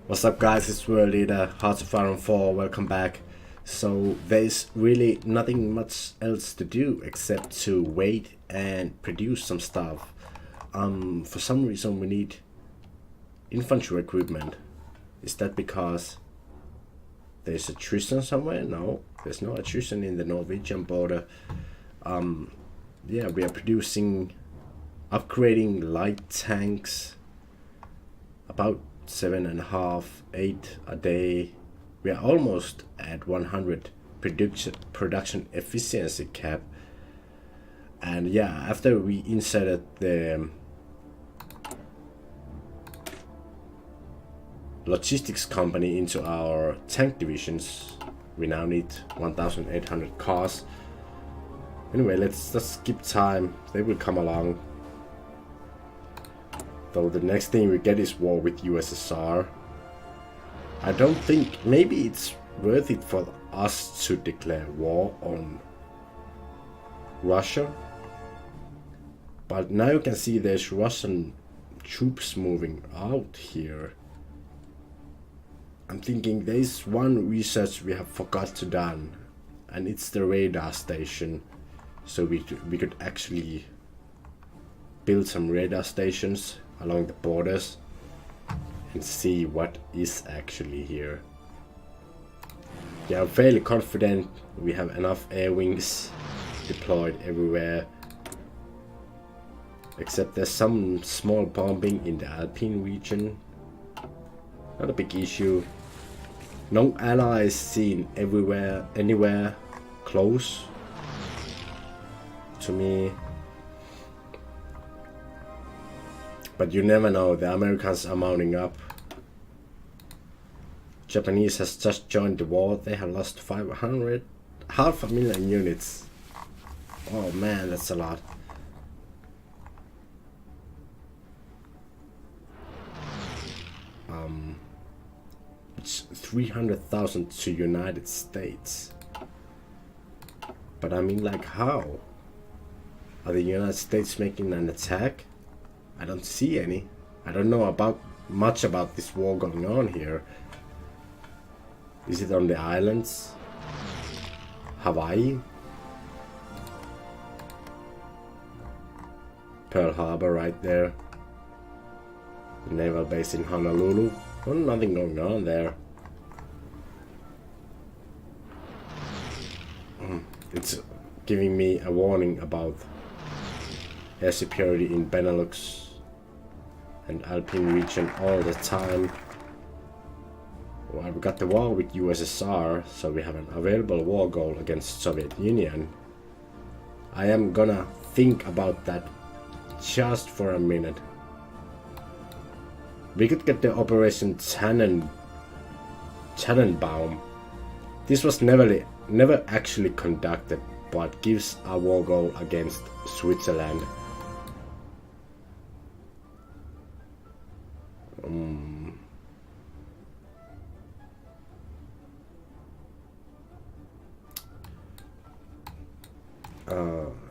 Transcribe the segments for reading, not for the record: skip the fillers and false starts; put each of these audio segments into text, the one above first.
What's up guys, it's World Leader, Hearts of Iron 4, welcome back. So there's really nothing much else to do except to wait and produce some stuff. For some reason we need infantry equipment. Is that because there's attrition somewhere? No, there's no attrition in the Norwegian border. Yeah, we are upgrading light tanks, about 7.5, 8 a day. We are almost at 100 production efficiency cap. And yeah, after we inserted the logistics company into our tank divisions, we now need 1,800 cars. Anyway, let's just skip time, they will come along. Though the next thing we get is war with USSR. I don't think, maybe it's worth it for us to declare war on Russia. But now you can see there's Russian troops moving out here. I'm thinking there's one research we have forgot to done, and it's the radar station. So we could actually build some radar stations along the borders and see what is actually here. Yeah, I'm fairly confident we have enough air wings deployed everywhere, except there's some small bombing in the Alpine region. Not a big issue. No allies seen anywhere close to me. But you never know, the Americans are mounting up. Japanese has just joined the war, they have lost 500,000 units. Oh man, that's a lot. It's 300,000 to United States. But I mean, like, how? Are the United States making an attack? I don't see any. I don't know much about this war going on here. Is it on the islands? Hawaii? Pearl Harbor right there. The naval base in Honolulu. Well, nothing going on there. It's giving me a warning about air superiority in Benelux and Alpine region all the time. Well, we got the war with USSR, so we have an available war goal against Soviet Union. I am gonna think about that just for a minute. We could get the Operation Tannenbaum. This was never actually conducted, but gives a war goal against Switzerland.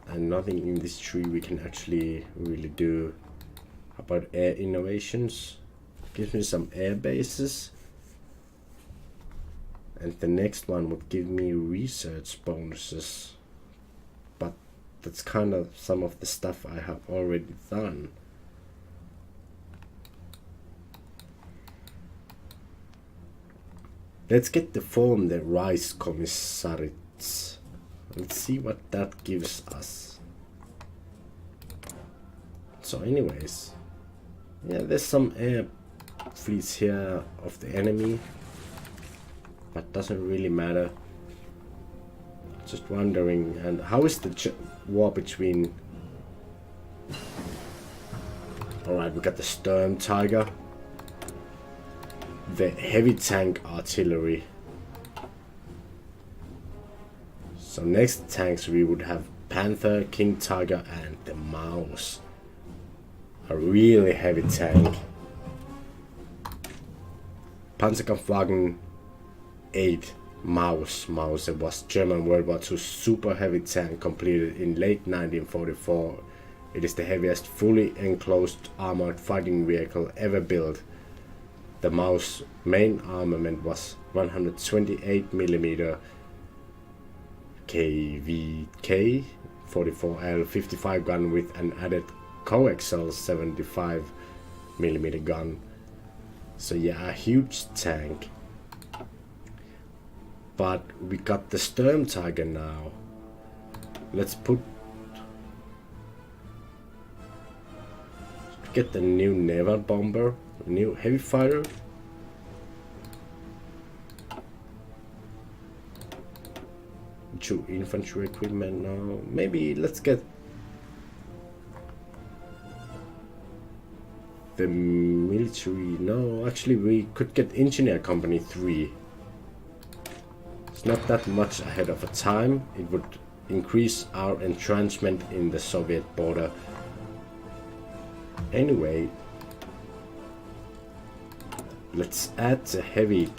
And nothing in this tree we can actually really do. How about air innovations? Gives me some air bases. And the next one would give me research bonuses. But that's kind of some of the stuff I have already done. Let's get the form the Reichskommissariats. Let's see what that gives us. So anyways, yeah, there's some air fleets here of the enemy, but doesn't really matter. Just wondering, and how is the war between... Alright, we got the Sturm Tiger, the heavy tank artillery. So next tanks we would have Panther, King Tiger and the Mouse. A really heavy tank. Panzerkampfwagen 8 Maus. It was German World War II super heavy tank completed in late 1944. It is the heaviest fully enclosed armored fighting vehicle ever built. the Mao's main armament was 128mm KVK 44L 55 gun with an added coaxial 75mm gun. So yeah, a huge tank. But we got the Sturm Tiger now. Let's get the new naval bomber, new heavy fighter. Two infantry equipment now. Maybe let's get the military. No, actually we could get Engineer Company 3. It's not that much ahead of a time. It would increase our entrenchment in the Soviet border. Anyway, let's add the heavy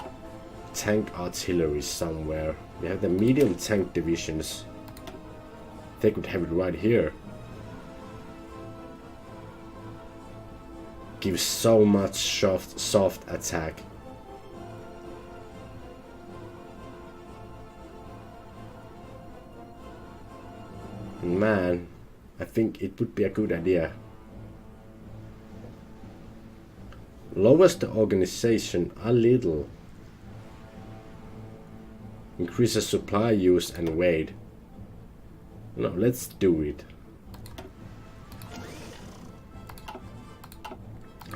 tank artillery somewhere. We have the medium tank divisions. They could have it right here. Gives so much soft attack. Man, I think it would be a good idea. Lowers the organization a little. Increases supply use and weight. No, let's do it.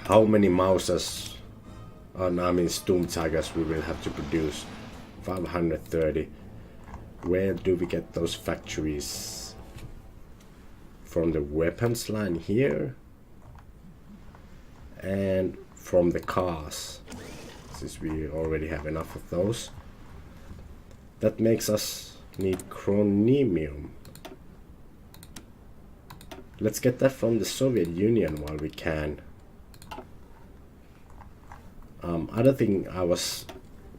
How many Mausers, Storm Tigers we will have to produce? 530. Where do we get those factories? From the weapons line here. And from the cars, since we already have enough of those. That makes us need chronemium. Let's get that from the Soviet Union while we can. Other thing I was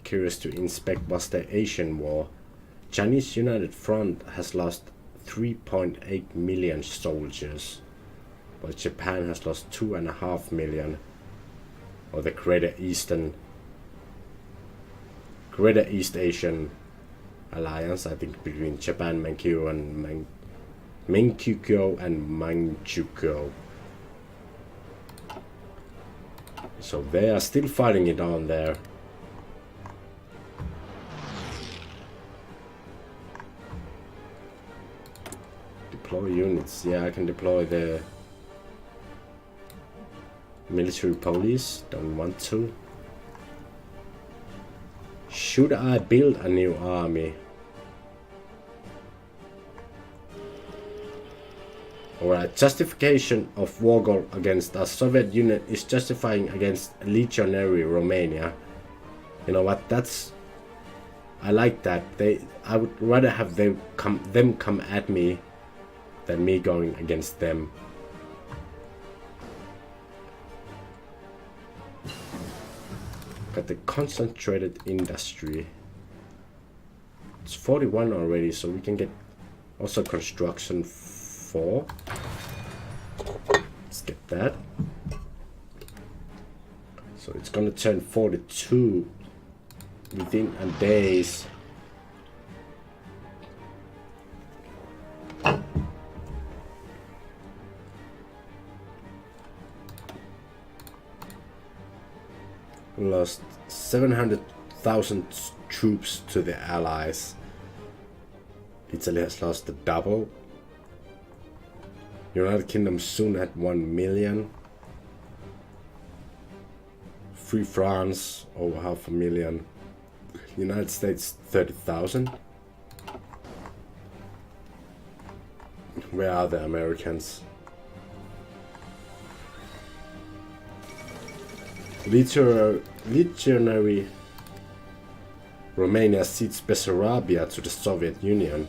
curious to inspect was the Asian War. Chinese United Front has lost 3.8 million soldiers, while Japan has lost 2.5 million. Or the Greater East Asian Alliance, I think, between Japan, Manchukuo and Manchukuo. So they are still fighting it on there. Deploy units. Yeah, I can deploy the military police. Don't want to. Should I build a new army? Alright, justification of war goal against a Soviet unit is justifying against legionary Romania. You know what? I like that. I would rather have them come at me than me going against them. Got the concentrated industry. It's 41 already, so we can get also construction 4. Let's get that. So it's gonna turn 42 within a days. Lost 700,000 troops to the Allies. Italy has lost the double. United Kingdom soon at 1 million. Free France over 500,000. United States 30,000. Where are the Americans? Legionary Romania cedes Bessarabia to the Soviet Union.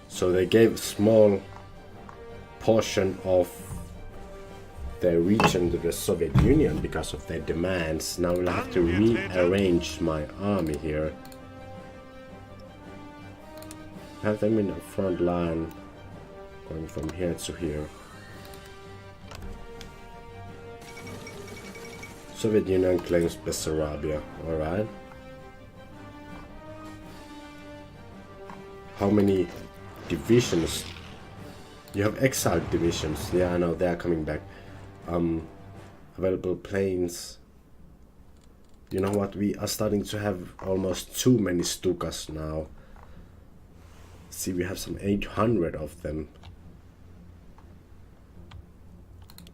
So they gave a small portion of their region to the Soviet Union because of their demands. Now we'll have to rearrange my army here. Have them in the front line. Going from here to here. Soviet Union claims Bessarabia. Alright. How many divisions? You have exiled divisions. Yeah, I know, they are coming back. Available planes. You know what? We are starting to have almost too many Stukas now. See, we have some 800 of them.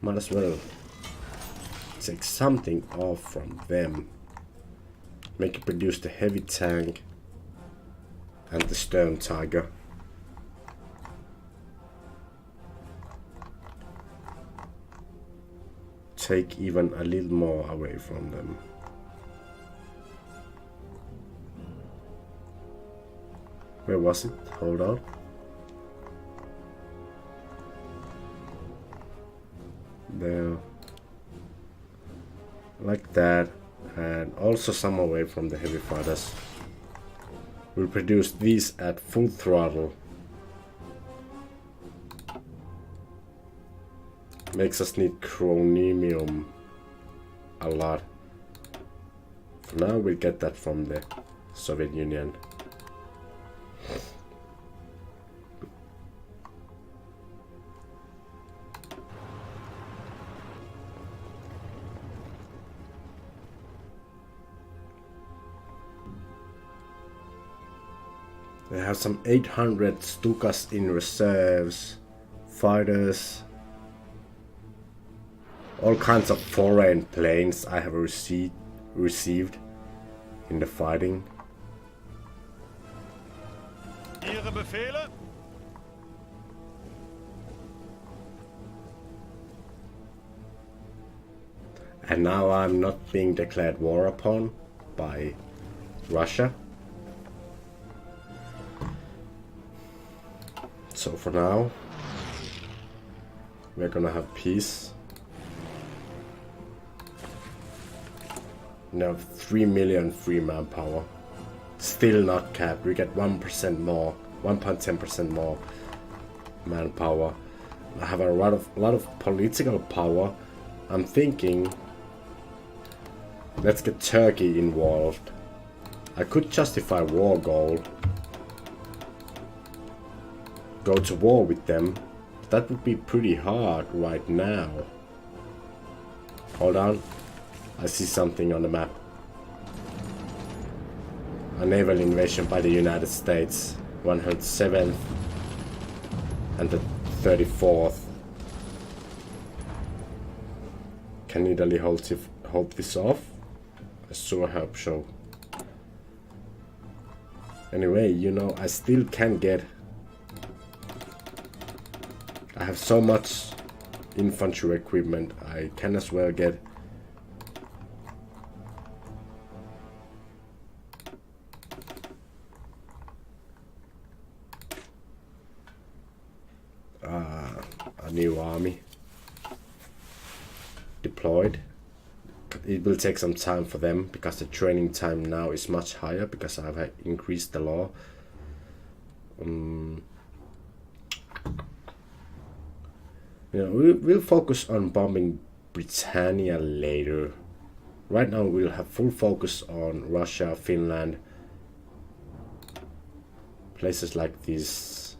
Might as well take something off from them. Make it produce the heavy tank and the stern tiger. Take even a little more away from them. Where was it? Hold on. There. Like that. And also some away from the heavy fighters. We'll produce these at full throttle. Makes us need chromium a lot. For now we'll get that from the Soviet Union. They have some 800 Stukas in reserves, fighters, all kinds of foreign planes I have received in the fighting. Ihre Befehle? And now I'm not being declared war upon by Russia. So for now, we're gonna have peace. We have 3 million free manpower. Still not capped. We get 1% more, 1.10% more manpower. I have a lot of political power. I'm thinking, let's get Turkey involved. I could justify war goal. Go to war with them. That would be pretty hard right now. Hold on. I see something on the map. A naval invasion by the United States. 107th and the 34th. Can Italy hold this off? I sure hope so. Anyway, you know, I still can get... I have so much infantry equipment, I can as well get a new army deployed. It will take some time for them because the training time now is much higher because I've increased the law. You know, we'll focus on bombing Britannia later. Right now we'll have full focus on Russia, Finland, places like this.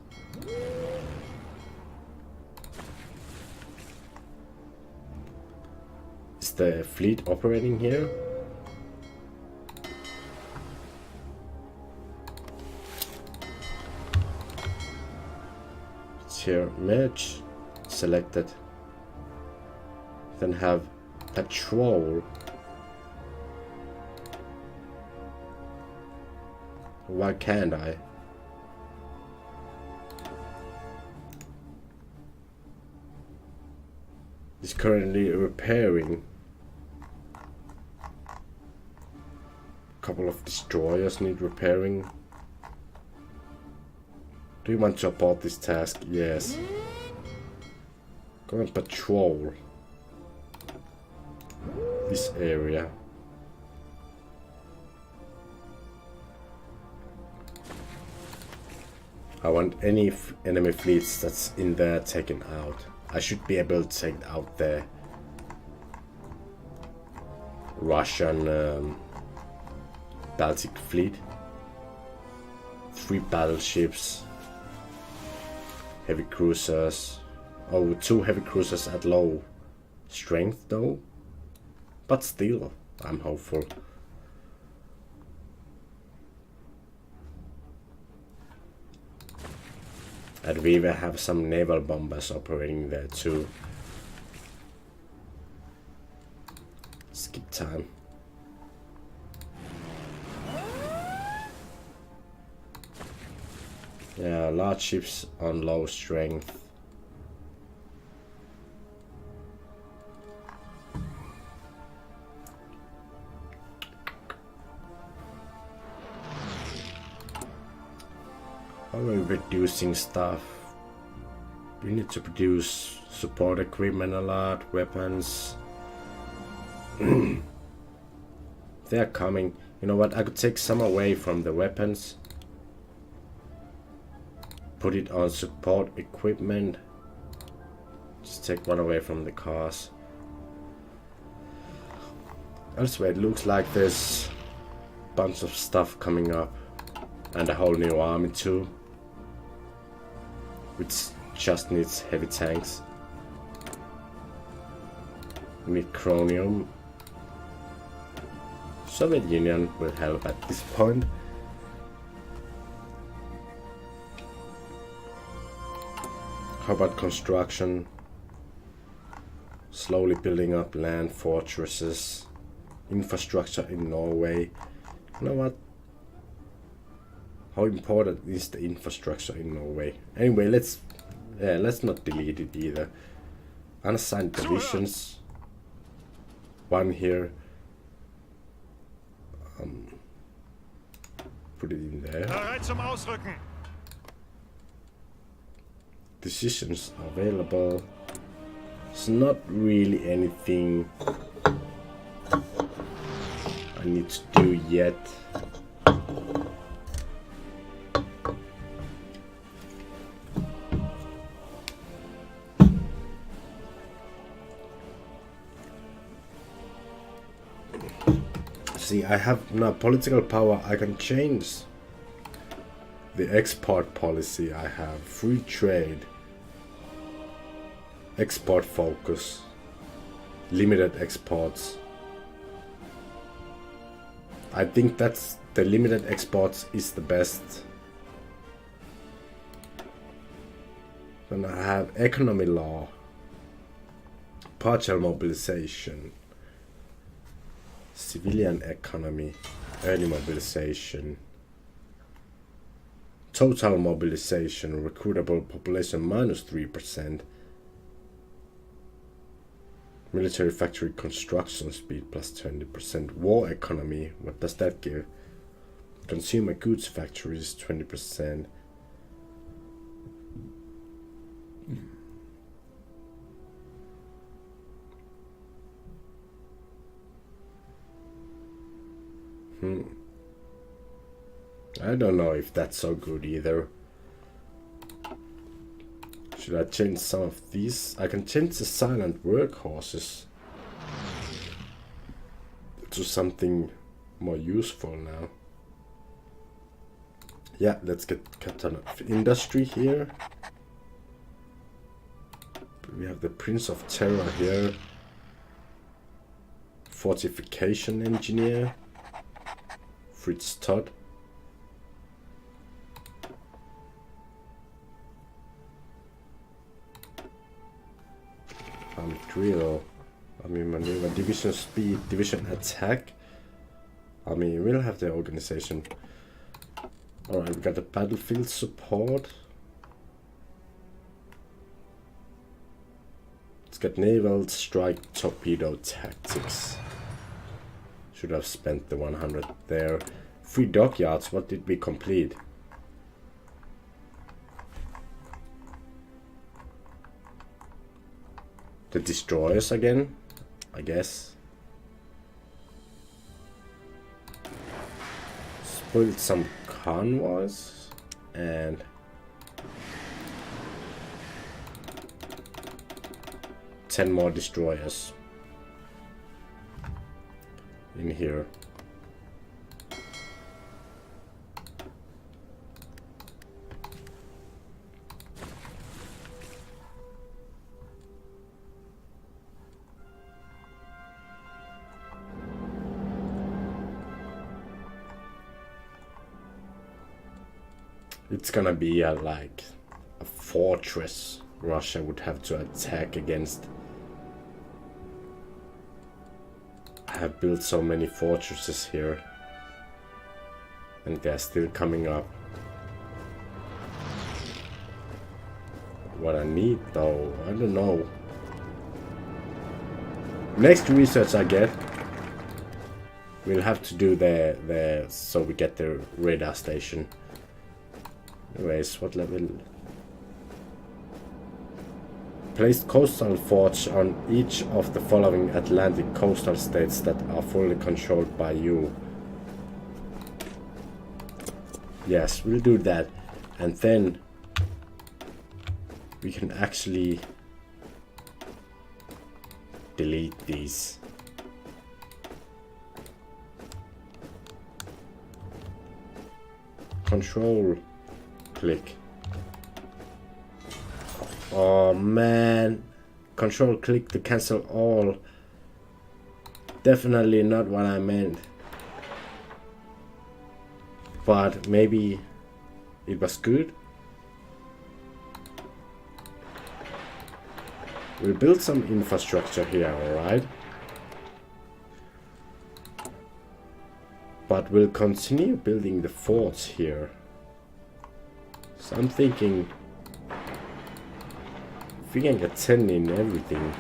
Is the fleet operating here? It's here, merge. Selected, then have patrol. Why can't I? It's currently repairing. A couple of destroyers need repairing. Do you want to abort this task? Yes. Go and patrol this area. I want any enemy fleets that's in there taken out. I should be able to take out the Russian Baltic fleet. 3 battleships, heavy cruisers. Oh, 2 heavy cruisers at low strength though. But still, I'm hopeful. And we even have some naval bombers operating there too. Skip time. Yeah, large ships on low strength. How are we reducing stuff? We need to produce support equipment a lot, weapons. They're coming. You know what? I could take some away from the weapons. Put it on support equipment. Just take one away from the cars. Elsewhere it looks like there's a bunch of stuff coming up. And a whole new army too. Which just needs heavy tanks. We need chromium. Soviet Union will help at this point. How about construction? Slowly building up land fortresses. Infrastructure in Norway. You know what? How important is the infrastructure in Norway? Anyway, let's not delete it either. Unassigned divisions. 1 here. Put it in there. Bereit zum Ausrücken. Decisions available. It's not really anything I need to do yet. See, I have now political power. I can change the export policy I have. Free trade. Export focus. Limited exports. I think that's the limited exports is the best. Then I have economy law. Partial mobilization. Civilian economy, early mobilization, total mobilization, recruitable population minus 3%, military factory construction speed plus 20%, war economy, what does that give? Consumer goods factories 20%. I don't know if that's so good either. Should I change some of these? I can change the silent workhorses to something more useful now. Yeah, let's get Captain of Industry here. We have the Prince of Terror here. Fortification Engineer. Fritz Todd. Drill. I mean, maneuver, division speed, division attack. I mean, we'll have the organization. Alright, we got the battlefield support. Let's get naval strike torpedo tactics. Should have spent the 100 there. 3 dockyards, what did we complete? The destroyers again, I guess. Spoiled some convoys and 10 more destroyers in here. It's gonna be like a fortress Russia would have to attack against. I have built so many fortresses here, and they're still coming up. What I need though, I don't know. Next research I get, we'll have to do the so we get the radar station. Anyways, what level? Placed coastal forts on each of the following Atlantic coastal states that are fully controlled by you. Yes, we'll do that. And then we can actually delete these. Control click. Oh man, control click to cancel all. Definitely not what I meant. But maybe it was good. We'll build some infrastructure here, alright? But we'll continue building the forts here. So I'm thinking if we can get 10 in everything,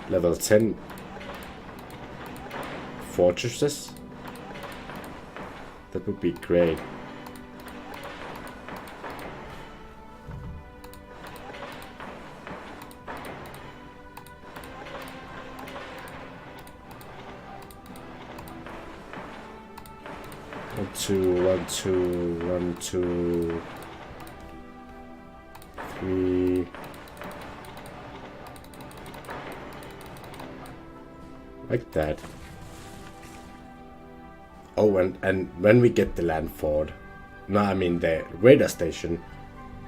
level 10 fortresses, that would be great. One, two, 3. Like that. Oh, and when we get the land fort, no, I mean the radar station,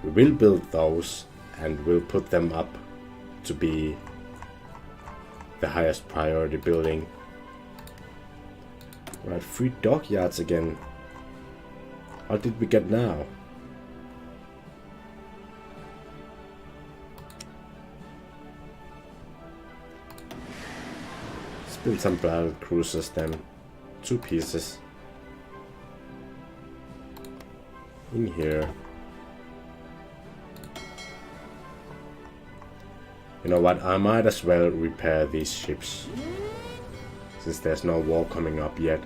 we will build those and we'll put them up to be the highest priority building. Right, 3 dockyards again. What did we get now? Let's build some battle cruisers then. 2 pieces. In here. You know what, I might as well repair these ships, since there's no war coming up yet.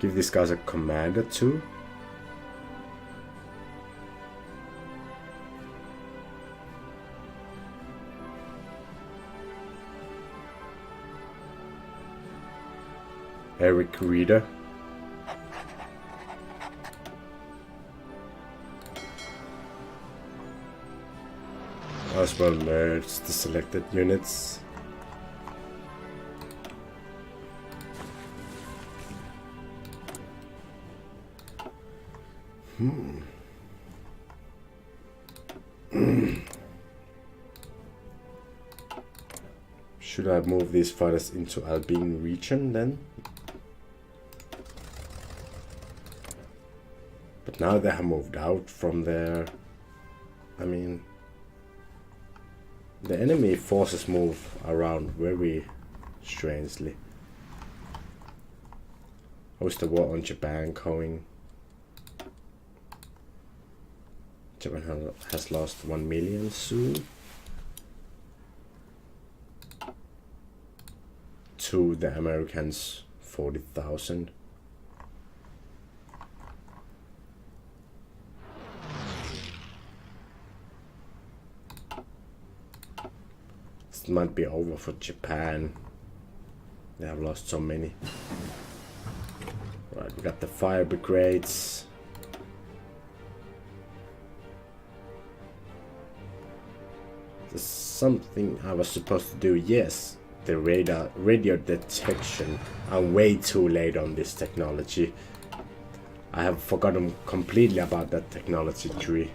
Give these guys a commander too. Eric Reader. As well merge the selected units. Should I move these fighters into Albine region then? But now they have moved out from there. I mean, the enemy forces move around very strangely. How's the war on Japan going? Japan has lost 1 million soon. To the Americans, 40,000. This might be over for Japan. They have lost so many. Right, we got the fire brigades. There's something I was supposed to do. Yes, the radio detection. I'm way too late on this technology. I have forgotten completely about that technology tree.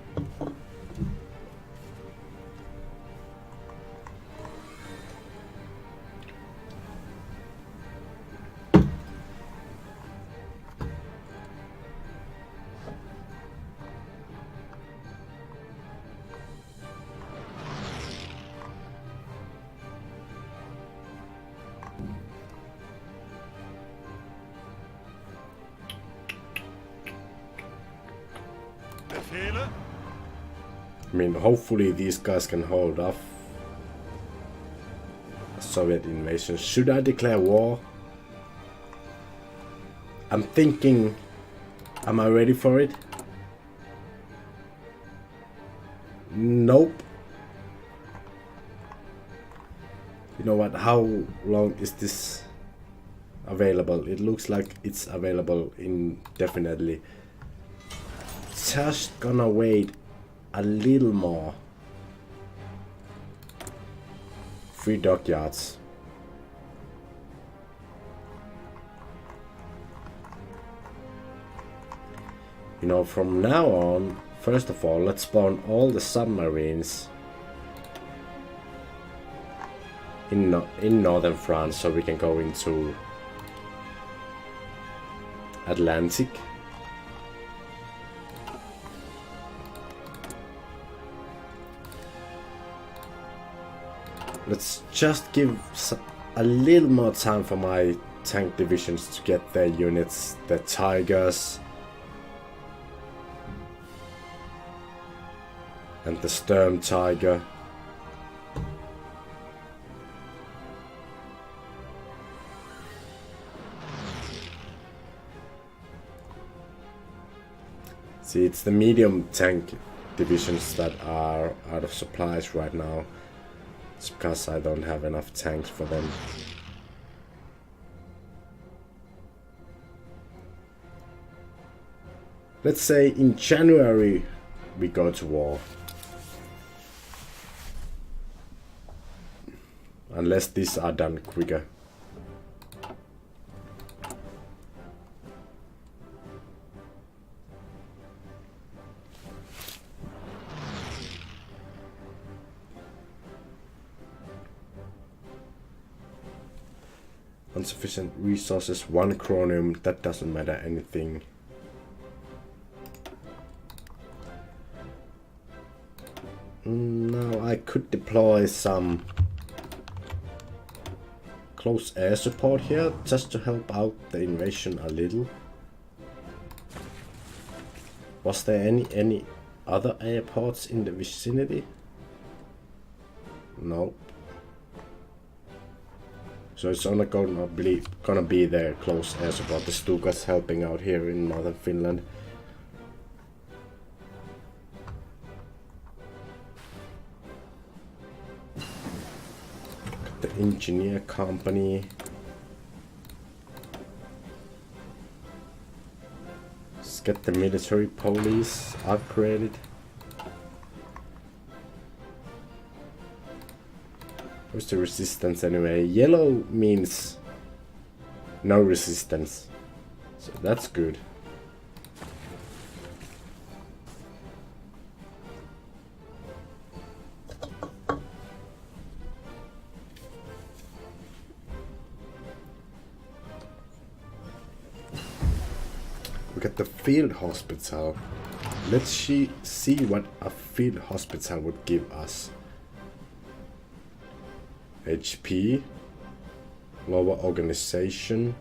Befehle? I mean, hopefully these guys can hold off a Soviet invasion. Should I declare war? I'm thinking, am I ready for it? Nope. You know what, how long is this available? It looks like it's available indefinitely. Just gonna wait a little more. 3 dockyards. You know, from now on, first of all, let's spawn all the submarines in northern France so we can go into Atlantic. Let's just give a little more time for my tank divisions to get their units, their Tigers and the Sturm Tiger. See, it's the medium tank divisions that are out of supplies right now. It's because I don't have enough tanks for them. Let's say in January we go to war. Unless these are done quicker. Insufficient resources, 1 chromium, that doesn't matter anything. Now I could deploy some close air support here just to help out the invasion a little. Was there any other airports in the vicinity? No. So it's only gonna be the close air support. The Stukas helping out here in northern Finland. Got the engineer company. Let's get the military police upgraded. What's the resistance anyway? Yellow means no resistance, so that's good. We got the field hospital. Let's see what a field hospital would give us. HP, lower organization,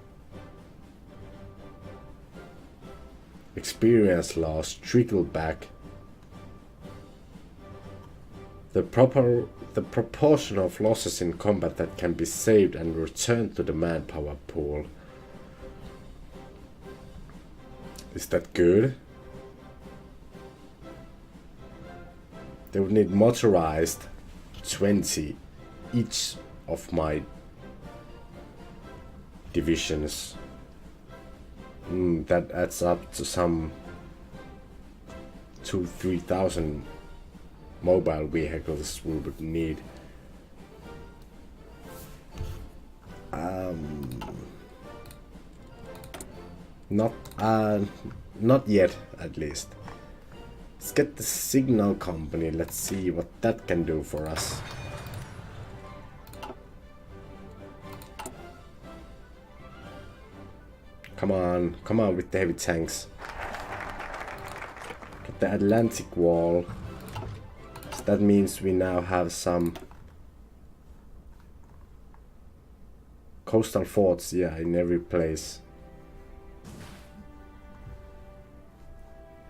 experience loss, trickle back. The proportion of losses in combat that can be saved and returned to the manpower pool. Is that good? They would need motorized 20 each of my divisions. That adds up to some 2,000-3,000 mobile vehicles we would need. Not yet, at least. Let's get the signal company. Let's see what that can do for us. Come on with the heavy tanks. Get the Atlantic wall. So that means we now have some coastal forts, yeah, in every place.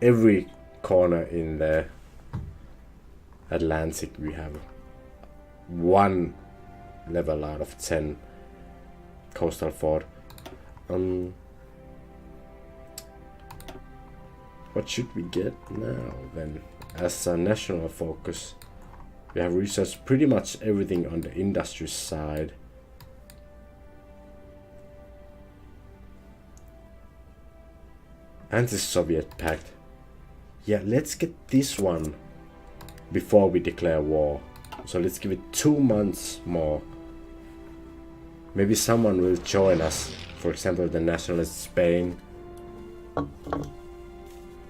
Every corner in the Atlantic we have 1 level out of 10 coastal fort. What should we get now then? As a national focus, we have researched pretty much everything on the industry side. Anti-Soviet pact. Yeah, let's get this one before we declare war. So let's give it 2 months more. Maybe someone will join us. For example, the nationalist Spain.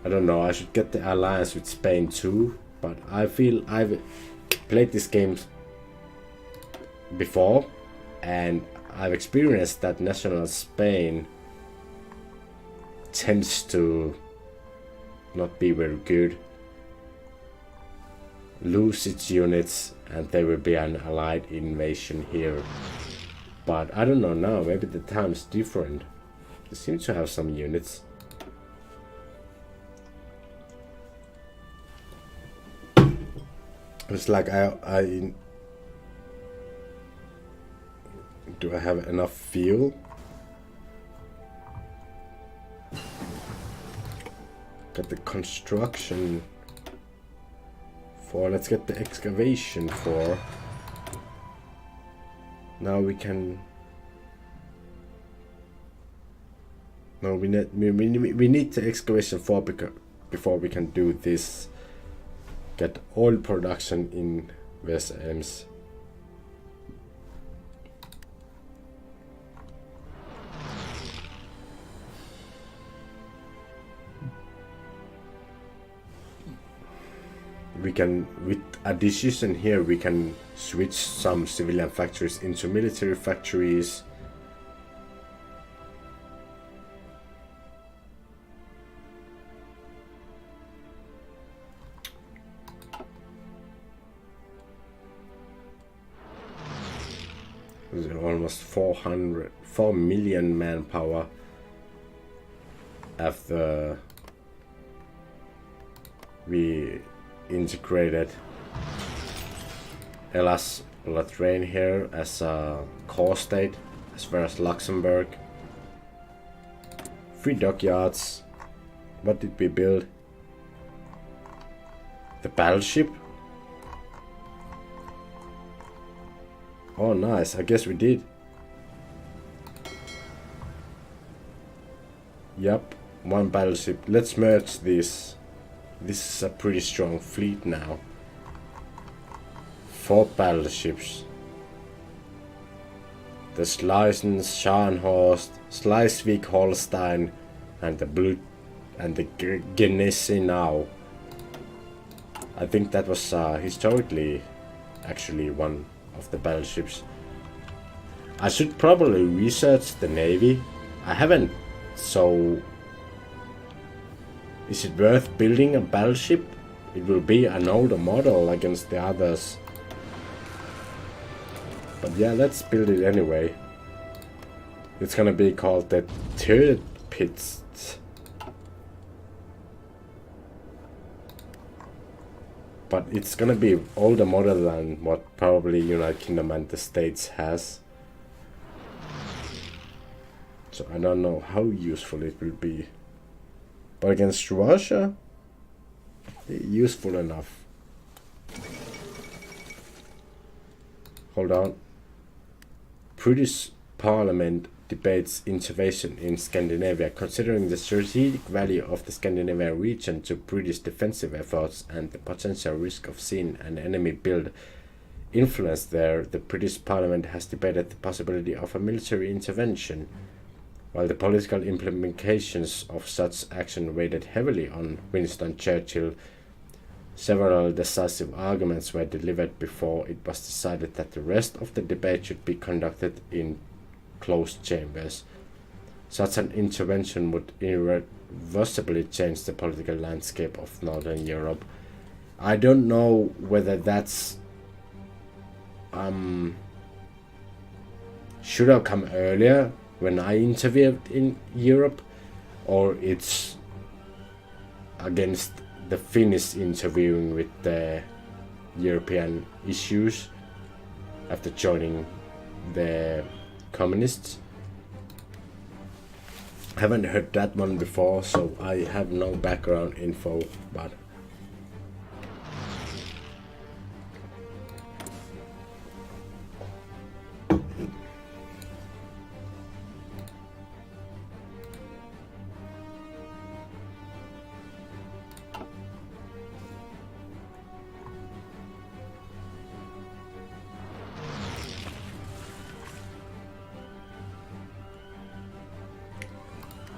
I don't know, I should get the alliance with Spain too. But I feel I've played this game before. And I've experienced that national Spain tends to not be very good, lose its units, and there will be an allied invasion here. But I don't know now, maybe the time's different. They seem to have some units. It's like I do I have enough fuel? Get the construction for, let's get the excavation for. Now we can. No, we need the excavation for before we can do this. Get oil production in West Ems. We can, with a decision here, we can switch some civilian factories into military factories. There's almost 4 million manpower after we integrated Hellas Latvian here as a core state, as well as Luxembourg. 3 dockyards. What did we build? The battleship? Oh nice, I guess we did. Yep, 1 battleship. Let's merge these. This is a pretty strong fleet now. 4 battleships. The Schlesien, Scharnhorst, Schleswig-Holstein, and the Gneisenau. I think that was historically actually one of the battleships. I should probably research the navy. I haven't, so is it worth building a battleship? It will be an older model against the others. But yeah, let's build it anyway. It's gonna be called the Tirpitz. But it's gonna be older model than what probably United Kingdom and the States has. So I don't know how useful it will be. But against Russia, useful enough. Hold on. British Parliament debates intervention in Scandinavia, considering the strategic value of the Scandinavian region to British defensive efforts and the potential risk of seeing an enemy build influence there. The British Parliament has debated the possibility of a military intervention, while the political implications of such action weighed heavily on Winston Churchill. Several decisive arguments were delivered before it was decided that the rest of the debate should be conducted in closed chambers. Such an intervention would irreversibly change the political landscape of Northern Europe. I don't know whether that's should have come earlier when I interviewed in Europe, or it's against the Finnish interviewing with the European issues after joining the communists. Haven't heard that one before, so I have no background info, but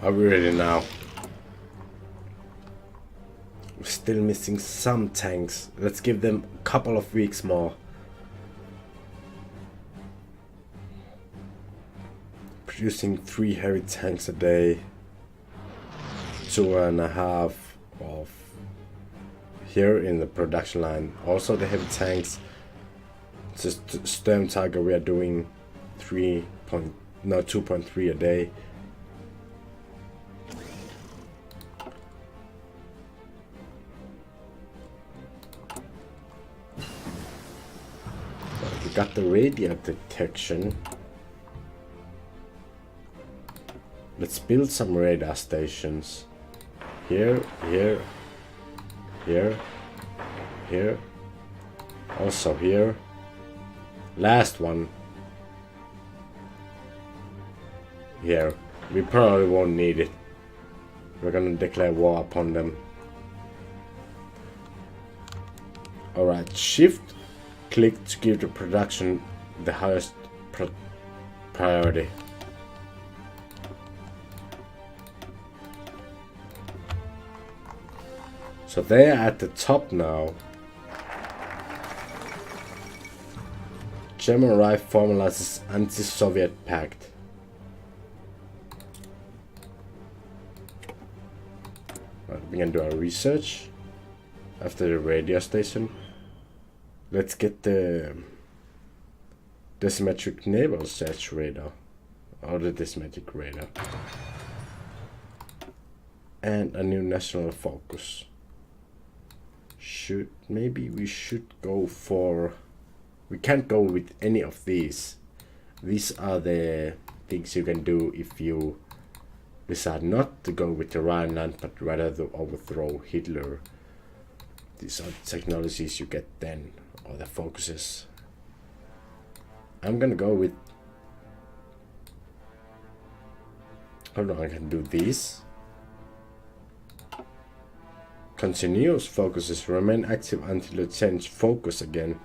are we ready now? We're still missing some tanks. Let's give them a couple of weeks more. Producing 3 heavy tanks a day. 2.5 of here in the production line. Also the heavy tanks. Just Storm Tiger we are doing 2.3 a day. Got the radio detection. Let's build some radar stations. Here, here, here, here. Also here. Last one. Here. We probably won't need it. We're gonna declare war upon them. Alright, shift. Click to give the production the highest priority. So they are at the top now. German Reich formalizes anti-Soviet pact. Right, we can do our research after the radio station. Let's get the Decimetric Naval Search Radar, or the Decimetric Radar, and a new national focus. Maybe we should go for, we can't go with any of these. These are the things you can do if you decide not to go with the Rhineland, but rather to overthrow Hitler. These are the technologies you get then. Or the focuses. I'm gonna go with, hold on, I can do these. Continuous focuses remain active until you change focus again.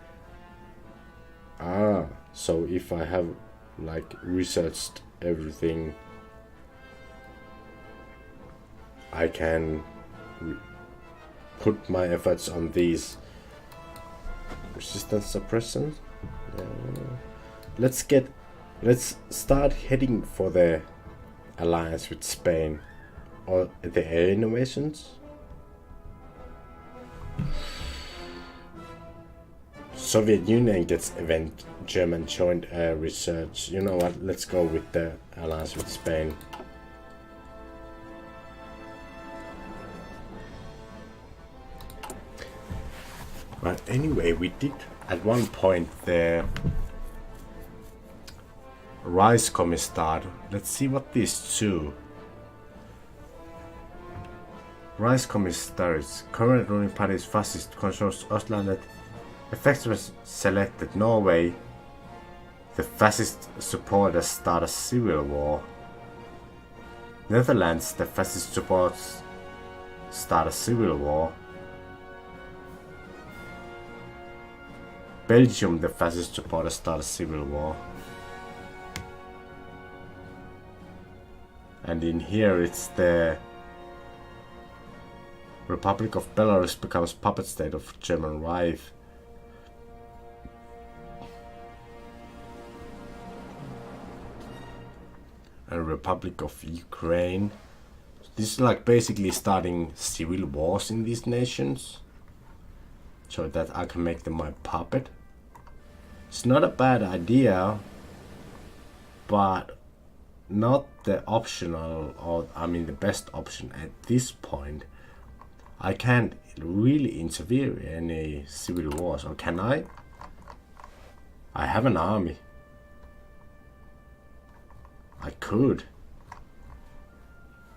Ah, so if I have like researched everything, I can put my efforts on these. Resistance suppression. Let's start heading for the alliance with Spain or the air innovations. Soviet Union gets event. German joint air research. You know what? Let's go with the alliance with Spain. But anyway, we did at one point the Rice Commissar. Let's see what these two. Rice Commissars, current ruling party's fascist controls Ostlandet, effectively selected Norway, The fascist supporters start a civil war. Netherlands, the fascist supporters start a civil war. Belgium, the fascist supporters start a civil war. And in here it's the Republic of Belarus becomes puppet state of German Reich. And Republic of Ukraine. This is like basically starting civil wars in these nations, so that I can make them my puppet. It's not a bad idea, but not the optional, or I mean the best option at this point. I can't really interfere in any civil wars, or can I? I have an army. I could.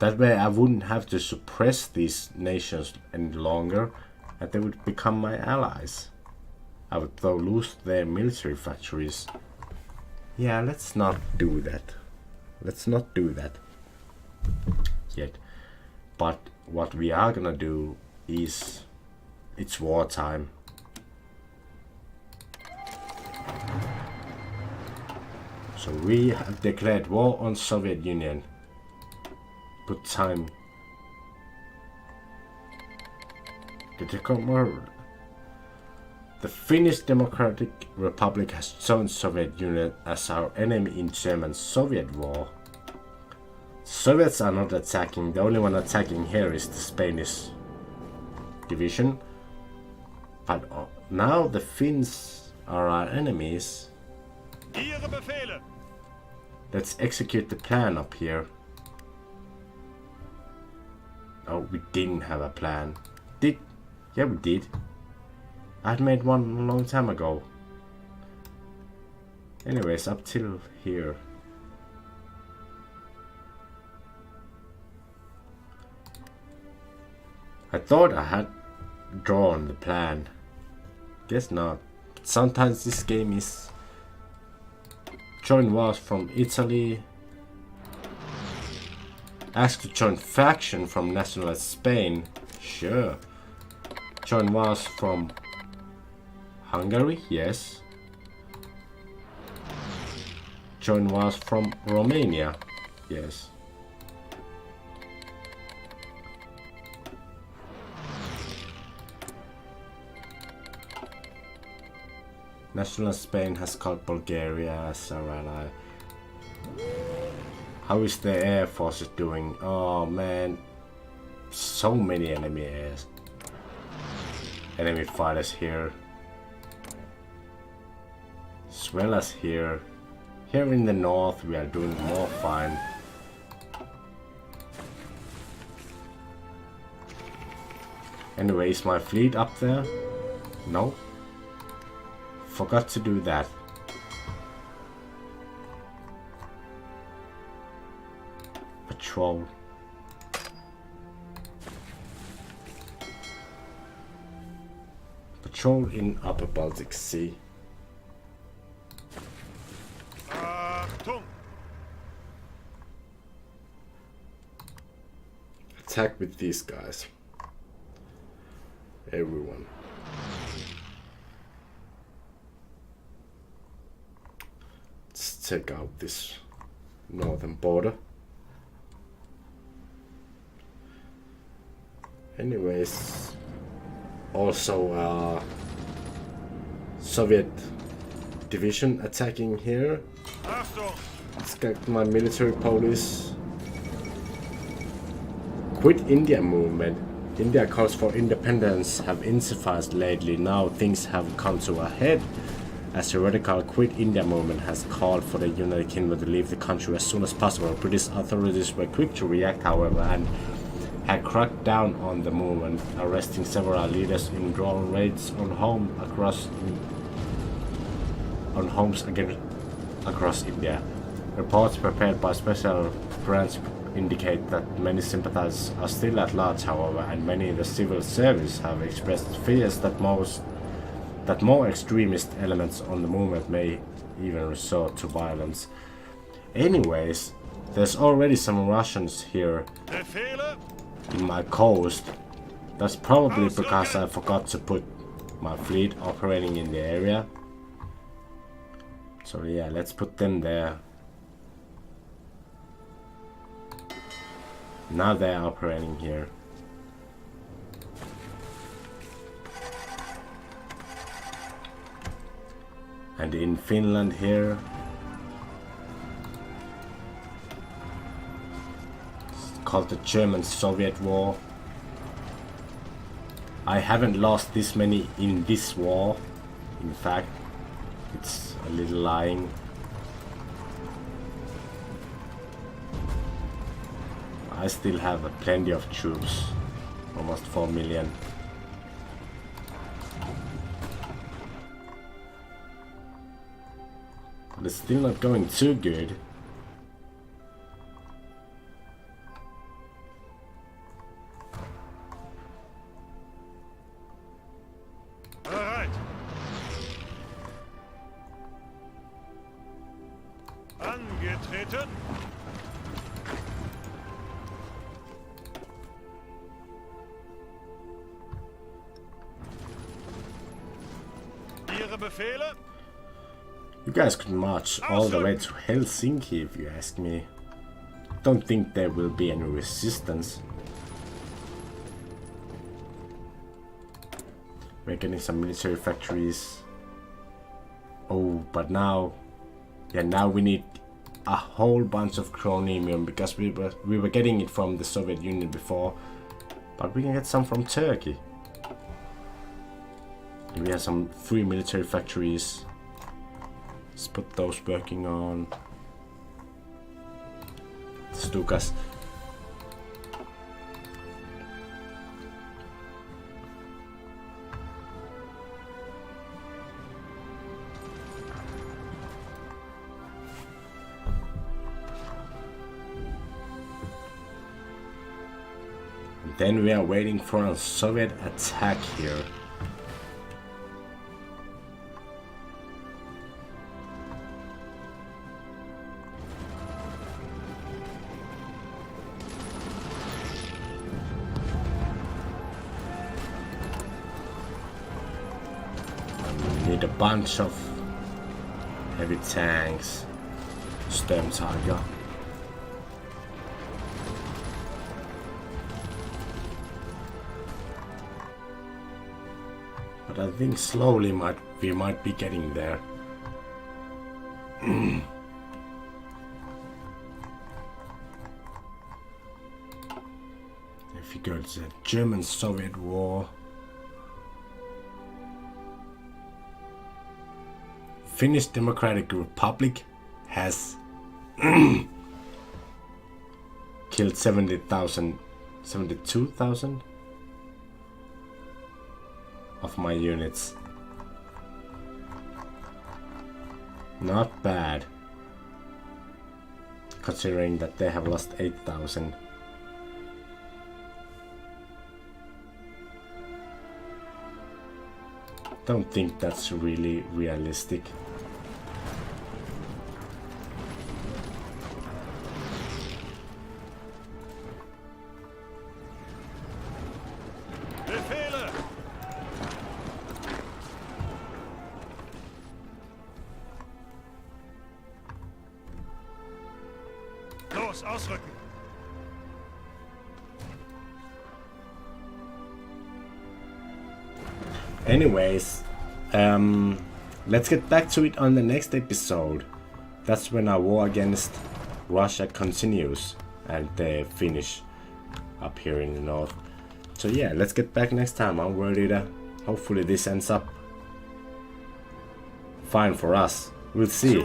That way I wouldn't have to suppress these nations any longer, and they would become my allies. I would though lose their military factories. Yeah, let's not do that. Let's not do that yet. But what we are gonna do is, it's wartime. So we have declared war on Soviet Union. Put time. The Finnish Democratic Republic has joined Soviet Union as our enemy in German Soviet War. Soviets are not attacking. The only one attacking here is the Spanish division. But now the Finns are our enemies. Ihre Befehle. Let's execute the plan up here. Oh, we didn't have a plan. Yeah, we did. I had made one a long time ago. Anyways, up till here. I thought I had drawn the plan. Guess not. But sometimes this game is join wars from Italy. Ask to join faction from nationalist Spain. Sure. Join wars from Hungary? Yes. Join wars from Romania? Yes. Nationalist Spain has called Bulgaria as our ally. How is the air forces doing? Oh man, so many enemy fighters here, as well as here. Here in the north we are doing more fine. Anyway, is my fleet up there? No. Forgot to do that. Patrol. Patrol in Upper Baltic Sea. Achtung! Attack with these guys. Everyone. Let's take out this northern border. Anyways, also Soviet division attacking here. Achtung! Let's get my military police. Quit India movement. India calls for independence have intensified lately. Now things have come to a head as the radical Quit India movement has called for the United Kingdom to leave the country as soon as possible. British authorities were quick to react, however, and had cracked down on the movement, arresting several leaders in drone raids on homes again across India. Reports prepared by special branch indicate that many sympathizers are still at large, however, and many in the civil service have expressed fears that that more extremist elements on the movement may even resort to violence. Anyways, there's already some Russians here Befehle. in my coast. That's probably because I forgot to put my fleet operating in the area. So yeah, let's put them there. Now they're operating here. And in Finland here, it's called the German-Soviet War. I haven't lost this many in this war. In fact, it's a little lying. I still have plenty of troops, almost 4 million. But it's still not going too good. Bereit. Angetreten. Ihre Befehle? You guys could march all the way to Helsinki if you ask me. Don't think there will be any resistance. We're getting some military factories. Oh, but now... Yeah, now we need a whole bunch of chronemium because we were getting it from the Soviet Union before. But we can get some from Turkey. And we have some free military factories. Let's put those working on Stukas. Then we are waiting for a Soviet attack here. Need a bunch of heavy tanks. Sturmtiger. But I think slowly we might be getting there. If you go to the German-Soviet War. Finnish Democratic Republic has killed 72,000 of my units. Not bad, considering that they have lost 8,000. Don't think that's really realistic. Befehle. Los, ausrücken. Anyways, let's get back to it on the next episode. That's when our war against Russia continues and the Finnish up here in the north. So yeah, let's get back next time. I'm ready to... Hopefully this ends up fine for us. We'll see.